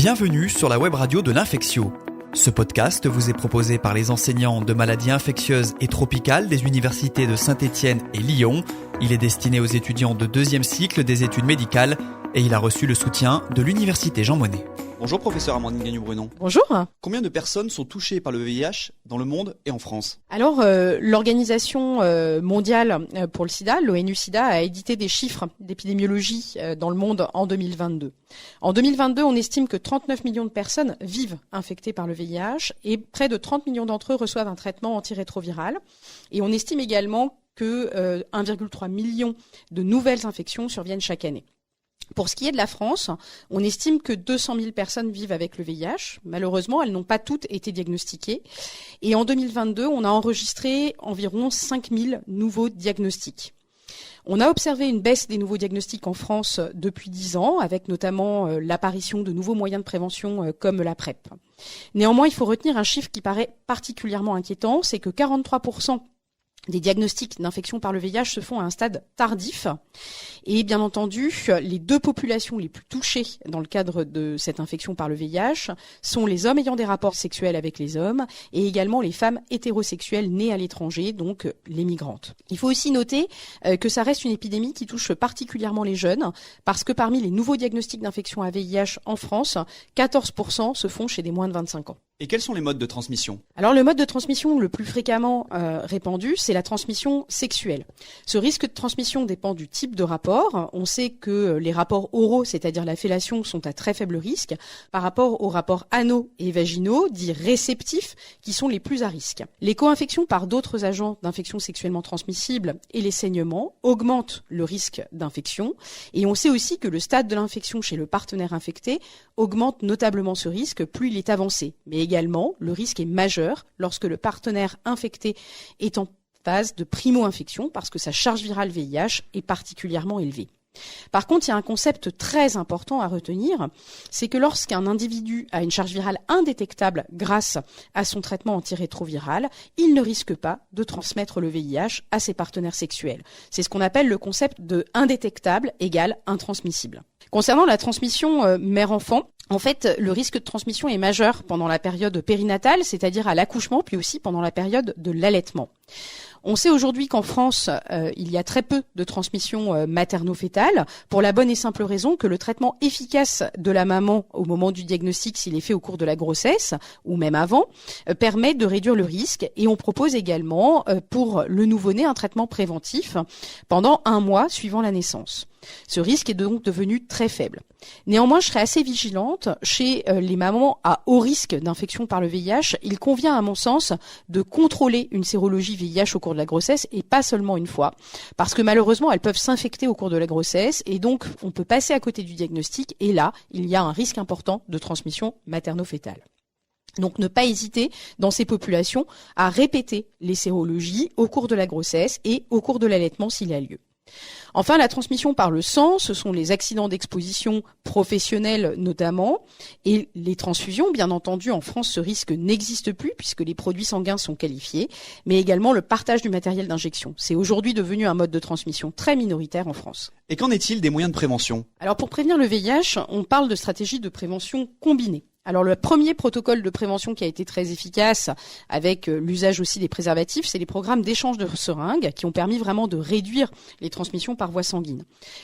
Bienvenue sur la web radio de l'Infectio. Ce podcast vous est proposé par les enseignants de maladies infectieuses et tropicales des universités de Saint-Étienne et Lyon. Il est destiné aux étudiants de deuxième cycle des études médicales et il a reçu le soutien de l'université Jean Monnet. Bonjour professeur Amandine Gagnon-Brunon. Bonjour. Combien de personnes sont touchées par le VIH dans le monde et en France ? Alors, l'Organisation mondiale pour le sida, l'ONU-SIDA, a édité des chiffres d'épidémiologie dans le monde en 2022. En 2022, on estime que 39 millions de personnes vivent infectées par le VIH et près de 30 millions d'entre eux reçoivent un traitement antirétroviral. Et on estime également que 1,3 million de nouvelles infections surviennent chaque année. Pour ce qui est de la France, on estime que 200 000 personnes vivent avec le VIH. Malheureusement, elles n'ont pas toutes été diagnostiquées. Et en 2022, on a enregistré environ 5 000 nouveaux diagnostics. On a observé une baisse des nouveaux diagnostics en France depuis 10 ans, avec notamment l'apparition de nouveaux moyens de prévention comme la PrEP. Néanmoins, il faut retenir un chiffre qui paraît particulièrement inquiétant, c'est que 43% des diagnostics d'infection par le VIH se font à un stade tardif. Et bien entendu, les deux populations les plus touchées dans le cadre de cette infection par le VIH sont les hommes ayant des rapports sexuels avec les hommes et également les femmes hétérosexuelles nées à l'étranger, donc les migrantes. Il faut aussi noter que ça reste une épidémie qui touche particulièrement les jeunes parce que parmi les nouveaux diagnostics d'infection à VIH en France, 14% se font chez des moins de 25 ans. Et quels sont les modes de transmission ? Alors le mode de transmission le plus fréquemment répandu, c'est la transmission sexuelle. Ce risque de transmission dépend du type de rapport. On sait que les rapports oraux, c'est-à-dire la fellation, sont à très faible risque par rapport aux rapports anaux et vaginaux, dits réceptifs, qui sont les plus à risque. Les co-infections par d'autres agents d'infection sexuellement transmissibles et les saignements augmentent le risque d'infection. Et on sait aussi que le stade de l'infection chez le partenaire infecté augmente notablement ce risque plus il est avancé. Mais également, le risque est majeur lorsque le partenaire infecté est en phase de primo-infection parce que sa charge virale VIH est particulièrement élevée. Par contre, il y a un concept très important à retenir, c'est que lorsqu'un individu a une charge virale indétectable grâce à son traitement antirétroviral, il ne risque pas de transmettre le VIH à ses partenaires sexuels. C'est ce qu'on appelle le concept de indétectable égale intransmissible. Concernant la transmission mère-enfant, en fait, le risque de transmission est majeur pendant la période périnatale, c'est-à-dire à l'accouchement, puis aussi pendant la période de l'allaitement. On sait aujourd'hui qu'en France, il y a très peu de transmission materno-fétale, pour la bonne et simple raison que le traitement efficace de la maman au moment du diagnostic, s'il est fait au cours de la grossesse, ou même avant, permet de réduire le risque. Et on propose également pour le nouveau-né un traitement préventif pendant 1 mois suivant la naissance. Ce risque est donc devenu très faible. Néanmoins, je serais assez vigilante chez les mamans à haut risque d'infection par le VIH. Il convient, à mon sens, de contrôler une sérologie VIH au cours de la grossesse et pas seulement une fois, parce que malheureusement, elles peuvent s'infecter au cours de la grossesse et donc on peut passer à côté du diagnostic et là, il y a un risque important de transmission materno-fétale. Donc ne pas hésiter dans ces populations à répéter les sérologies au cours de la grossesse et au cours de l'allaitement s'il y a lieu. Enfin, la transmission par le sang, ce sont les accidents d'exposition professionnels notamment, et les transfusions, bien entendu, en France, ce risque n'existe plus puisque les produits sanguins sont qualifiés, mais également le partage du matériel d'injection. C'est aujourd'hui devenu un mode de transmission très minoritaire en France. Et qu'en est-il des moyens de prévention ? Alors pour prévenir le VIH, on parle de stratégies de prévention combinées. Alors le premier protocole de prévention qui a été très efficace avec l'usage aussi des préservatifs, c'est les programmes d'échange de seringues qui ont permis vraiment de réduire les transmissions par voie sanguine.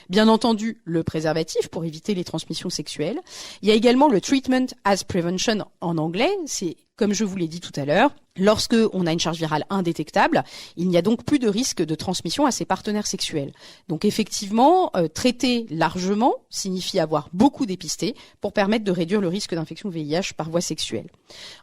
Bien entendu, le préservatif pour éviter les transmissions sexuelles. Il y a également le treatment as prevention en anglais, c'est comme je vous l'ai dit tout à l'heure, lorsque on a une charge virale indétectable, il n'y a donc plus de risque de transmission à ses partenaires sexuels. Donc effectivement, traiter largement signifie avoir beaucoup dépisté pour permettre de réduire le risque d'infection VIH par voie sexuelle.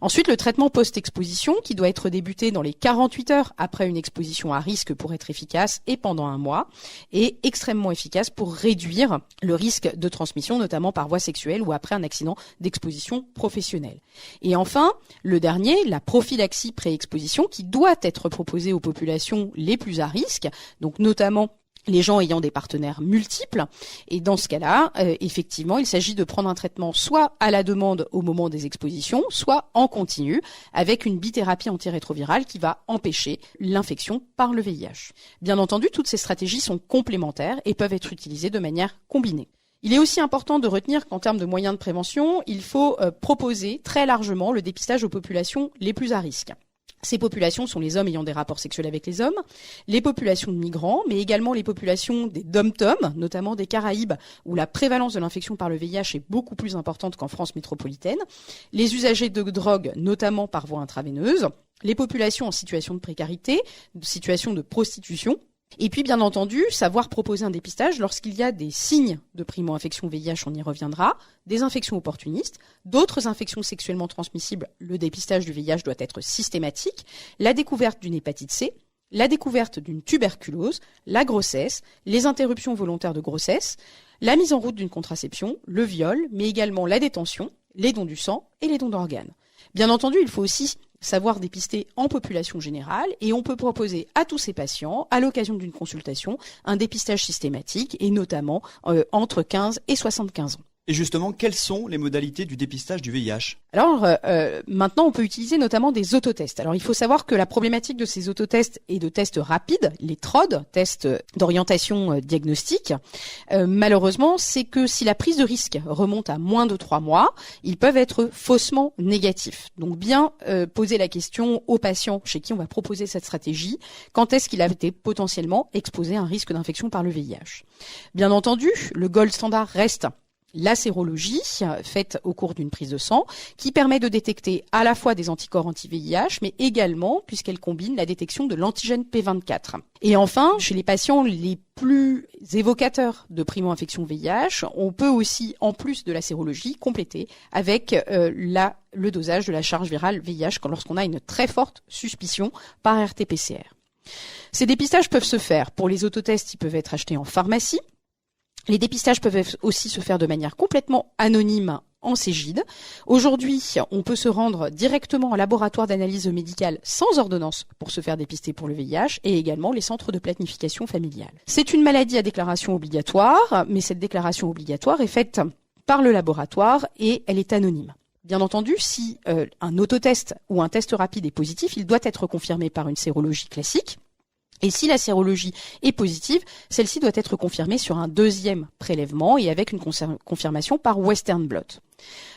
Ensuite, le traitement post-exposition qui doit être débuté dans les 48 heures après une exposition à risque pour être efficace et pendant 1 mois est extrêmement efficace pour réduire le risque de transmission, notamment par voie sexuelle ou après un accident d'exposition professionnelle. Et enfin, le dernier, la prophylaxie pré-exposition qui doit être proposée aux populations les plus à risque, donc notamment les gens ayant des partenaires multiples. Et dans ce cas-là, effectivement, il s'agit de prendre un traitement soit à la demande au moment des expositions, soit en continu, avec une bithérapie antirétrovirale qui va empêcher l'infection par le VIH. Bien entendu, toutes ces stratégies sont complémentaires et peuvent être utilisées de manière combinée. Il est aussi important de retenir qu'en termes de moyens de prévention, il faut proposer très largement le dépistage aux populations les plus à risque. Ces populations sont les hommes ayant des rapports sexuels avec les hommes, les populations de migrants, mais également les populations des dom-tom, notamment des Caraïbes, où la prévalence de l'infection par le VIH est beaucoup plus importante qu'en France métropolitaine, les usagers de drogue, notamment par voie intraveineuse, les populations en situation de précarité, de situation de prostitution, et puis, bien entendu, savoir proposer un dépistage lorsqu'il y a des signes de primo-infection VIH, on y reviendra, des infections opportunistes, d'autres infections sexuellement transmissibles. Le dépistage du VIH doit être systématique, la découverte d'une hépatite C, la découverte d'une tuberculose, la grossesse, les interruptions volontaires de grossesse, la mise en route d'une contraception, le viol, mais également la détention, les dons du sang et les dons d'organes. Bien entendu, il faut aussi savoir dépister en population générale et on peut proposer à tous ces patients, à l'occasion d'une consultation, un dépistage systématique et notamment entre 15 et 75 ans. Et justement, quelles sont les modalités du dépistage du VIH ? Alors maintenant, on peut utiliser notamment des autotests. Alors il faut savoir que la problématique de ces autotests et de tests rapides, les TROD, tests d'orientation diagnostique, malheureusement, c'est que si la prise de risque remonte à moins de 3 mois, ils peuvent être faussement négatifs. Donc bien poser la question aux patients chez qui on va proposer cette stratégie, quand est-ce qu'il a été potentiellement exposé à un risque d'infection par le VIH. Bien entendu, le gold standard reste la sérologie faite au cours d'une prise de sang qui permet de détecter à la fois des anticorps anti-VIH mais également puisqu'elle combine la détection de l'antigène P24. Et enfin, chez les patients les plus évocateurs de primo-infection VIH, on peut aussi, en plus de la sérologie, compléter avec le dosage de la charge virale VIH lorsqu'on a une très forte suspicion par RT-PCR. Ces dépistages peuvent se faire pour les autotests, ils peuvent être achetés en pharmacie. Les dépistages peuvent aussi se faire de manière complètement anonyme en Cégide. Aujourd'hui, on peut se rendre directement en laboratoire d'analyse médicale sans ordonnance pour se faire dépister pour le VIH et également les centres de planification familiale. C'est une maladie à déclaration obligatoire, mais cette déclaration obligatoire est faite par le laboratoire et elle est anonyme. Bien entendu, si un autotest ou un test rapide est positif, il doit être confirmé par une sérologie classique. Et si la sérologie est positive, celle-ci doit être confirmée sur un deuxième prélèvement et avec une confirmation par Western blot.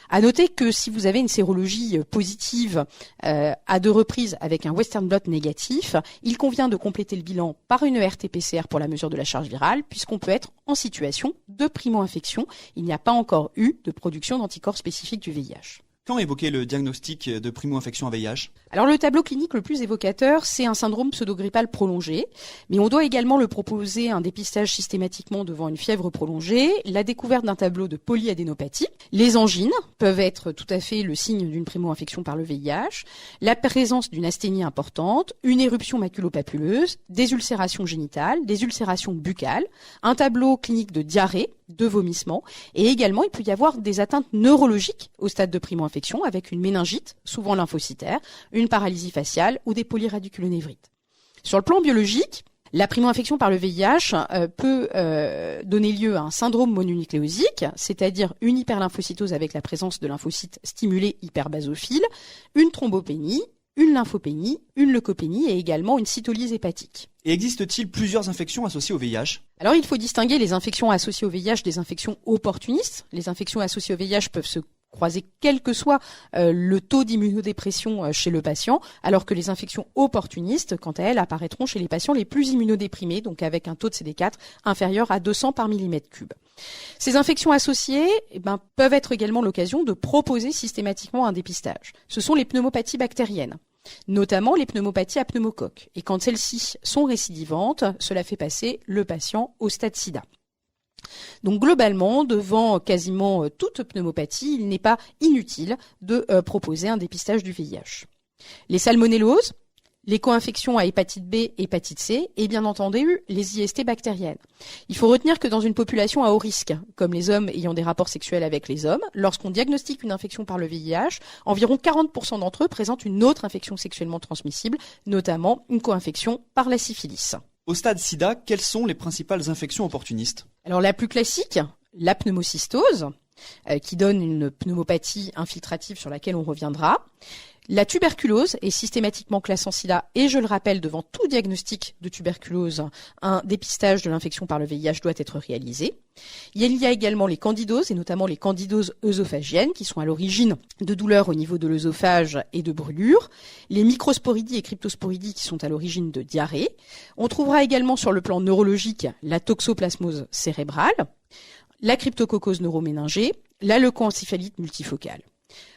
À noter que si vous avez une sérologie positive à 2 reprises avec un Western blot négatif, il convient de compléter le bilan par une RT-PCR pour la mesure de la charge virale, puisqu'on peut être en situation de primo-infection. Il n'y a pas encore eu de production d'anticorps spécifiques du VIH. Quand évoquer le diagnostic de primo-infection à VIH ? Alors le tableau clinique le plus évocateur, c'est un syndrome pseudogrippal prolongé, mais on doit également le proposer un dépistage systématiquement devant une fièvre prolongée, la découverte d'un tableau de polyadénopathie. Les angines peuvent être tout à fait le signe d'une primo-infection par le VIH, la présence d'une asthénie importante, une éruption maculopapuleuse, des ulcérations génitales, des ulcérations buccales, un tableau clinique de diarrhée, de vomissement, et également il peut y avoir des atteintes neurologiques au stade de primo-infection avec une méningite, souvent lymphocytaire, une paralysie faciale ou des polyradiculonévrites. Sur le plan biologique, la primo-infection par le VIH peut donner lieu à un syndrome mononucléosique, c'est-à-dire une hyperlymphocytose avec la présence de lymphocytes stimulés hyperbasophiles, une thrombopénie, une lymphopénie, une leucopénie et également une cytolyse hépatique. Et existe-t-il plusieurs infections associées au VIH ? Alors il faut distinguer les infections associées au VIH des infections opportunistes. Les infections associées au VIH peuvent se croiser quel que soit le taux d'immunodépression chez le patient, alors que les infections opportunistes, quant à elles, apparaîtront chez les patients les plus immunodéprimés, donc avec un taux de CD4 inférieur à 200 par millimètre cube. Ces infections associées peuvent être également l'occasion de proposer systématiquement un dépistage. Ce sont les pneumopathies bactériennes, notamment les pneumopathies à pneumocoque. Et quand celles-ci sont récidivantes, cela fait passer le patient au stade sida. Donc globalement, devant quasiment toute pneumopathie, il n'est pas inutile de proposer un dépistage du VIH. Les salmonelloses, les co-infections à hépatite B, hépatite C et bien entendu les IST bactériennes. Il faut retenir que dans une population à haut risque, comme les hommes ayant des rapports sexuels avec les hommes, lorsqu'on diagnostique une infection par le VIH, environ 40% d'entre eux présentent une autre infection sexuellement transmissible, notamment une co-infection par la syphilis. Au stade sida, quelles sont les principales infections opportunistes ? Alors la plus classique, la pneumocystose, qui donne une pneumopathie infiltrative sur laquelle on reviendra. La tuberculose est systématiquement classée en sida et je le rappelle, devant tout diagnostic de tuberculose, un dépistage de l'infection par le VIH doit être réalisé. Il y a également les candidoses et notamment les candidoses œsophagiennes qui sont à l'origine de douleurs au niveau de l'œsophage et de brûlures. Les microsporidies et cryptosporidies qui sont à l'origine de diarrhée. On trouvera également sur le plan neurologique la toxoplasmose cérébrale, la cryptococcose neuroméningée, la leucoencéphalite multifocale.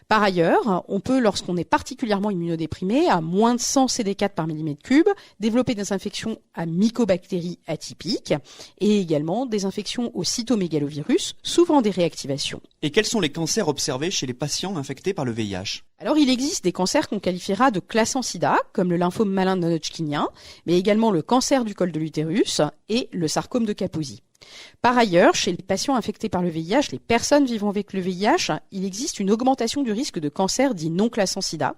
Par ailleurs, on peut, lorsqu'on est particulièrement immunodéprimé, à moins de 100 CD4 par millimètre cube, développer des infections à mycobactéries atypiques et également des infections au cytomégalovirus, souvent des réactivations. Et quels sont les cancers observés chez les patients infectés par le VIH ? Alors, il existe des cancers qu'on qualifiera de classants sida, comme le lymphome malin non-hodgkinien, mais également le cancer du col de l'utérus et le sarcome de Kaposi. Par ailleurs, chez les patients infectés par le VIH, les personnes vivant avec le VIH, il existe une augmentation du risque de cancer dit non classant sida,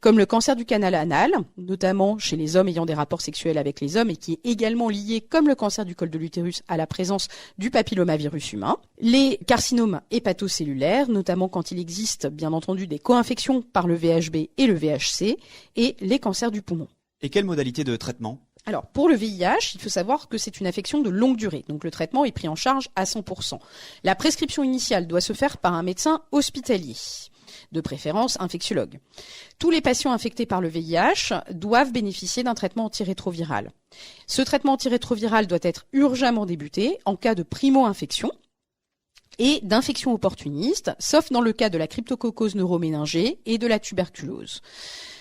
comme le cancer du canal anal, notamment chez les hommes ayant des rapports sexuels avec les hommes et qui est également lié, comme le cancer du col de l'utérus, à la présence du papillomavirus humain. Les carcinomes hépatocellulaires, notamment quand il existe, bien entendu, des co-infections par le VHB et le VHC, et les cancers du poumon. Et quelle modalité de traitement ? Alors, pour le VIH, il faut savoir que c'est une affection de longue durée. Donc, le traitement est pris en charge à 100%. La prescription initiale doit se faire par un médecin hospitalier, de préférence infectiologue. Tous les patients infectés par le VIH doivent bénéficier d'un traitement antirétroviral. Ce traitement antirétroviral doit être urgemment débuté en cas de primo-infection et d'infection opportuniste, sauf dans le cas de la cryptococcose neuroméningée et de la tuberculose.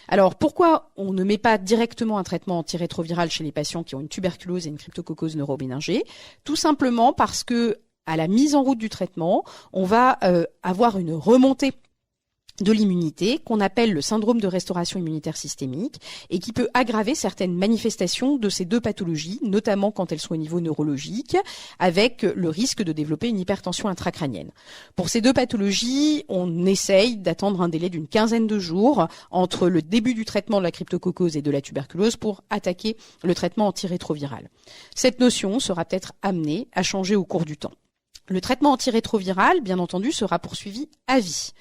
Alors, pourquoi on ne met pas directement un traitement antirétroviral chez les patients qui ont une tuberculose et une cryptococcose neuroméningée ? Tout simplement parce que, à la mise en route du traitement, on va avoir une remontée de l'immunité qu'on appelle le syndrome de restauration immunitaire systémique et qui peut aggraver certaines manifestations de ces deux pathologies, notamment quand elles sont au niveau neurologique, avec le risque de développer une hypertension intracrânienne. Pour ces deux pathologies, on essaye d'attendre un délai d'une 15aine de jours entre le début du traitement de la cryptococcose et de la tuberculose pour attaquer le traitement antirétroviral. Cette notion sera peut-être amenée à changer au cours du temps. Le traitement antirétroviral, bien entendu, sera poursuivi à vie.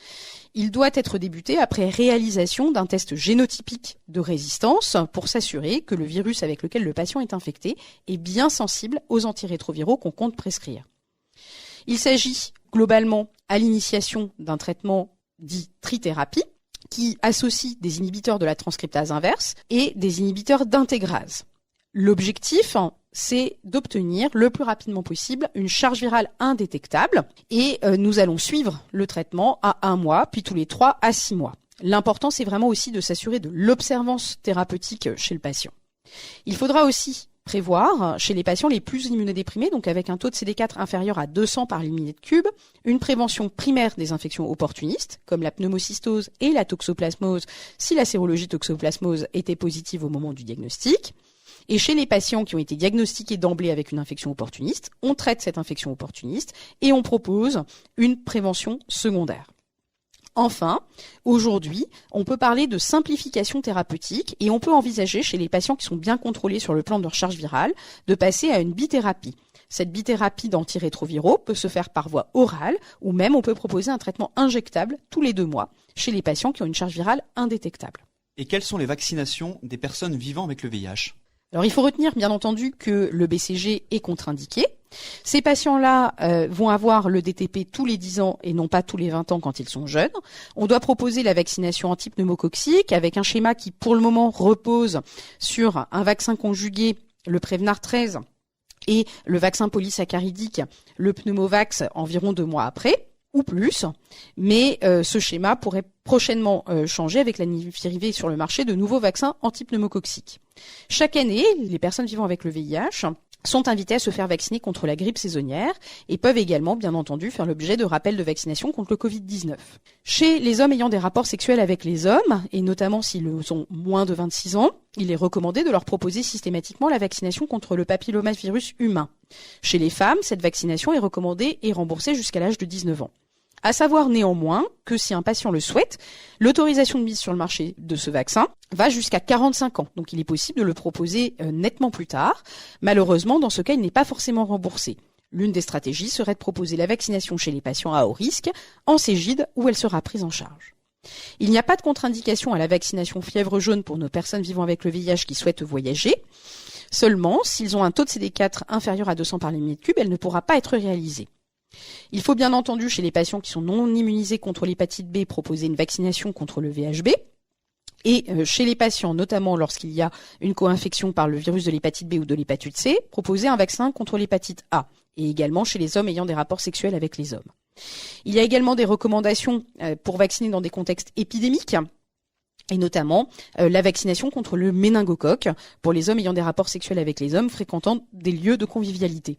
Il doit être débuté après réalisation d'un test génotypique de résistance pour s'assurer que le virus avec lequel le patient est infecté est bien sensible aux antirétroviraux qu'on compte prescrire. Il s'agit globalement à l'initiation d'un traitement dit trithérapie qui associe des inhibiteurs de la transcriptase inverse et des inhibiteurs d'intégrase. L'objectif, c'est d'obtenir le plus rapidement possible une charge virale indétectable et nous allons suivre le traitement à 1 mois, puis tous les 3 à 6 mois. L'important, c'est vraiment aussi de s'assurer de l'observance thérapeutique chez le patient. Il faudra aussi prévoir, chez les patients les plus immunodéprimés, donc avec un taux de CD4 inférieur à 200 par millimètre cube, une prévention primaire des infections opportunistes, comme la pneumocystose et la toxoplasmose, si la sérologie toxoplasmose était positive au moment du diagnostic. Et chez les patients qui ont été diagnostiqués d'emblée avec une infection opportuniste, on traite cette infection opportuniste et on propose une prévention secondaire. Enfin, aujourd'hui, on peut parler de simplification thérapeutique et on peut envisager chez les patients qui sont bien contrôlés sur le plan de leur charge virale de passer à une bithérapie. Cette bithérapie d'antirétroviraux peut se faire par voie orale ou même on peut proposer un traitement injectable tous les 2 mois chez les patients qui ont une charge virale indétectable. Et quelles sont les vaccinations des personnes vivant avec le VIH ? Alors, il faut retenir, bien entendu, que le BCG est contre-indiqué. Ces patients-là vont avoir le DTP tous les 10 ans et non pas tous les 20 ans quand ils sont jeunes. On doit proposer la vaccination antipneumococcique avec un schéma qui, pour le moment, repose sur un vaccin conjugué, le Prevnar 13, et le vaccin polysaccharidique, le Pneumovax, environ 2 mois après, ou plus. Mais ce schéma pourrait prochainement changer avec l'arrivée sur le marché de nouveaux vaccins antipneumococciques. Chaque année, les personnes vivant avec le VIH sont invitées à se faire vacciner contre la grippe saisonnière et peuvent également, bien entendu, faire l'objet de rappels de vaccination contre le Covid-19. Chez les hommes ayant des rapports sexuels avec les hommes, et notamment s'ils ont moins de 26 ans, il est recommandé de leur proposer systématiquement la vaccination contre le papillomavirus humain. Chez les femmes, cette vaccination est recommandée et remboursée jusqu'à l'âge de 19 ans. À savoir néanmoins que si un patient le souhaite, l'autorisation de mise sur le marché de ce vaccin va jusqu'à 45 ans. Donc il est possible de le proposer nettement plus tard. Malheureusement, dans ce cas, il n'est pas forcément remboursé. L'une des stratégies serait de proposer la vaccination chez les patients à haut risque, en Cégide, où elle sera prise en charge. Il n'y a pas de contre-indication à la vaccination fièvre jaune pour nos personnes vivant avec le VIH qui souhaitent voyager. Seulement, s'ils ont un taux de CD4 inférieur à 200 par millimètre cube, elle ne pourra pas être réalisée. Il faut bien entendu, chez les patients qui sont non immunisés contre l'hépatite B, proposer une vaccination contre le VHB. Et chez les patients, notamment lorsqu'il y a une co-infection par le virus de l'hépatite B ou de l'hépatite C, proposer un vaccin contre l'hépatite A. Et également chez les hommes ayant des rapports sexuels avec les hommes. Il y a également des recommandations pour vacciner dans des contextes épidémiques. Et notamment la vaccination contre le méningocoque pour les hommes ayant des rapports sexuels avec les hommes fréquentant des lieux de convivialité.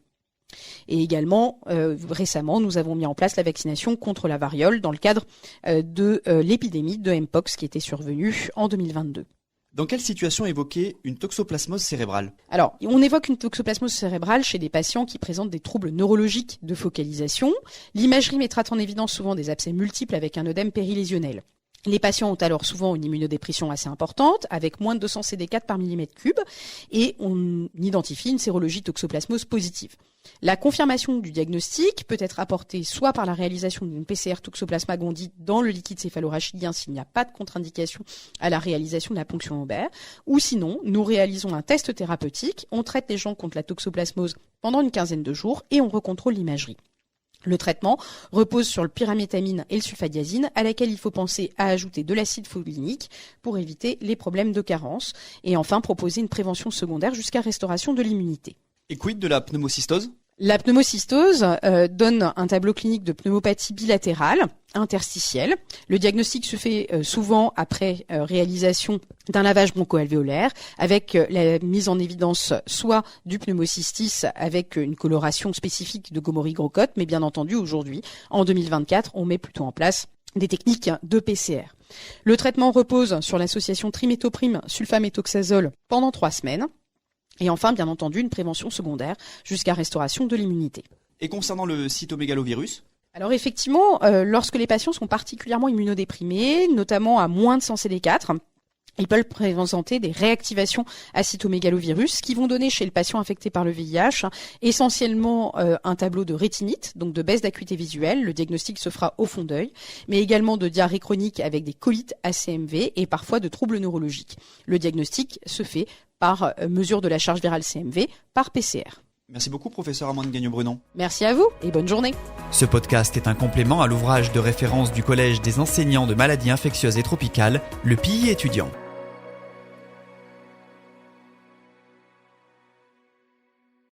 Et également, récemment, nous avons mis en place la vaccination contre la variole dans le cadre de l'épidémie de Mpox qui était survenue en 2022. Dans quelle situation évoquer une toxoplasmose cérébrale ? Alors, on évoque une toxoplasmose cérébrale chez des patients qui présentent des troubles neurologiques de focalisation. L'imagerie mettra en évidence souvent des abcès multiples avec un œdème périlésionnel. Les patients ont alors souvent une immunodépression assez importante, avec moins de 200 CD4 par millimètre cube, et on identifie une sérologie toxoplasmose positive. La confirmation du diagnostic peut être apportée soit par la réalisation d'une PCR Toxoplasma gondii dans le liquide céphalorachidien s'il n'y a pas de contre-indication à la réalisation de la ponction lobaire, ou sinon, nous réalisons un test thérapeutique, on traite les gens contre la toxoplasmose pendant une quinzaine de jours et on recontrôle l'imagerie. Le traitement repose sur le pyramétamine et le sulfadiazine, à laquelle il faut penser à ajouter de l'acide folinique pour éviter les problèmes de carence. Et enfin, proposer une prévention secondaire jusqu'à restauration de l'immunité. Et quid de la pneumocystose ? La pneumocystose donne un tableau clinique de pneumopathie bilatérale, interstitielle. Le diagnostic se fait souvent après réalisation d'un lavage broncho-alvéolaire avec la mise en évidence soit du pneumocystis avec une coloration spécifique de Gomori-Grocotte, mais bien entendu aujourd'hui, en 2024, on met plutôt en place des techniques de PCR. Le traitement repose sur l'association triméthoprime sulfaméthoxazole pendant 3 semaines. Et enfin, bien entendu, une prévention secondaire jusqu'à restauration de l'immunité. Et concernant le cytomégalovirus ? Alors effectivement, lorsque les patients sont particulièrement immunodéprimés, notamment à moins de 100 CD4, ils peuvent présenter des réactivations à cytomégalovirus qui vont donner chez le patient infecté par le VIH essentiellement un tableau de rétinite, donc de baisse d'acuité visuelle. Le diagnostic se fera au fond d'œil, mais également de diarrhée chronique avec des colites ACMV et parfois de troubles neurologiques. Le diagnostic se fait par mesure de la charge virale CMV par PCR. Merci beaucoup, professeur Amande Gagnon-Brunon. Merci à vous et bonne journée. Ce podcast est un complément à l'ouvrage de référence du Collège des enseignants de maladies infectieuses et tropicales, le PI étudiant.